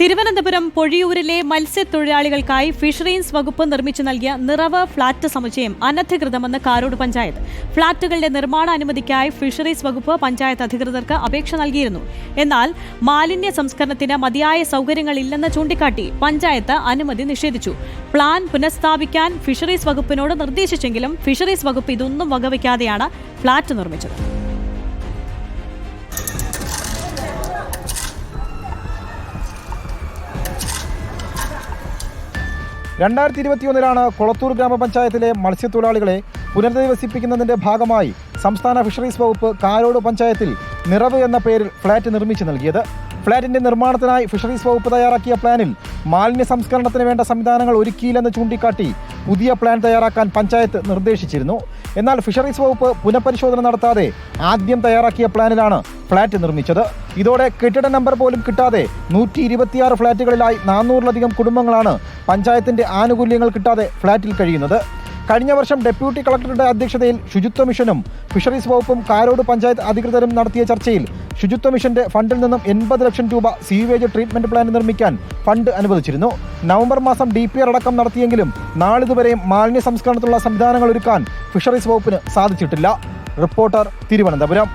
Thiruvananthapuram പൊഴിയൂരിലെ മത്സ്യത്തൊഴിലാളികൾക്കായി fisheries വകുപ്പ് നിർമ്മിച്ചു നൽകിയ നിറവ് ഫ്ളാറ്റ് സമുച്ചയം അനധികൃതമെന്ന് കാരോട് പഞ്ചായത്ത്. ഫ്ളാറ്റുകളുടെ നിർമ്മാണ അനുമതിക്കായി ഫിഷറീസ് വകുപ്പ് പഞ്ചായത്ത് അധികൃതർക്ക് അപേക്ഷ നൽകിയിരുന്നു. എന്നാൽ മാലിന്യ സംസ്കരണത്തിന് മതിയായ സൗകര്യങ്ങളില്ലെന്ന് ചൂണ്ടിക്കാട്ടി പഞ്ചായത്ത് അനുമതി നിഷേധിച്ചു. പ്ലാൻ പുനഃസ്ഥാപിക്കാൻ ഫിഷറീസ് വകുപ്പിനോട് നിർദ്ദേശിച്ചെങ്കിലും ഫിഷറീസ് വകുപ്പ് ഇതൊന്നും വകവയ്ക്കാതെയാണ് ഫ്ളാറ്റ് നിർമ്മിച്ചത്. 2021 കൊളത്തൂർ ഗ്രാമപഞ്ചായത്തിലെ മത്സ്യത്തൊഴിലാളികളെ പുനരധിവസിപ്പിക്കുന്നതിന്റെ ഭാഗമായി സംസ്ഥാന ഫിഷറീസ് വകുപ്പ് കാരോട് പഞ്ചായത്തിൽ നിറവ് എന്ന പേരിൽ ഫ്ളാറ്റ് നിർമ്മിച്ചു നൽകിയത്. ഫ്ളാറ്റിന്റെ നിർമ്മാണത്തിനായി ഫിഷറീസ് വകുപ്പ് തയ്യാറാക്കിയ പ്ലാനിൽ മാലിന്യ സംസ്കരണത്തിന് വേണ്ട സംവിധാനങ്ങൾ ഒരുക്കിയില്ലെന്ന് ചൂണ്ടിക്കാട്ടി പുതിയ പ്ലാൻ തയ്യാറാക്കാൻ പഞ്ചായത്ത് നിർദ്ദേശിച്ചിരുന്നു. എന്നാൽ ഫിഷറീസ് വകുപ്പ് പുനഃപരിശോധന നടത്താതെ ആദ്യം തയ്യാറാക്കിയ പ്ലാനിലാണ് ഫ്ളാറ്റ് നിർമ്മിച്ചത്. ഇതോടെ കെട്ടിട നമ്പർ പോലും കിട്ടാതെ 126 ഫ്ളാറ്റുകളിലായി 400-ലധികം കുടുംബങ്ങളാണ് പഞ്ചായത്തിന്റെ ആനുകൂല്യങ്ങൾ കിട്ടാതെ ഫ്ളാറ്റിൽ കഴിയുന്നത്. കഴിഞ്ഞ വർഷം ഡെപ്യൂട്ടി കളക്ടറുടെ അധ്യക്ഷതയിൽ ശുചിത്വ മിഷനും ഫിഷറീസ് വകുപ്പും കാരോട് പഞ്ചായത്ത് അധികൃതരും നടത്തിയ ചർച്ചയിൽ ശുചിത്വ മിഷന്റെ ഫണ്ടിൽ നിന്നും 80 ലക്ഷം രൂപ സീവേജ് ട്രീറ്റ്മെന്റ് പ്ലാന്റ് നിർമ്മിക്കാൻ ഫണ്ട് അനുവദിച്ചിരുന്നു. നവംബർ മാസം DPR അടക്കം നടത്തിയെങ്കിലും നാളിതുവരെയും മാലിന്യ സംസ്കരണത്തിലുള്ള സംവിധാനങ്ങൾ ഒരുക്കാൻ ഫിഷറീസ് വകുപ്പിന് സാധിച്ചിട്ടില്ല. റിപ്പോർട്ടർ, തിരുവനന്തപുരം.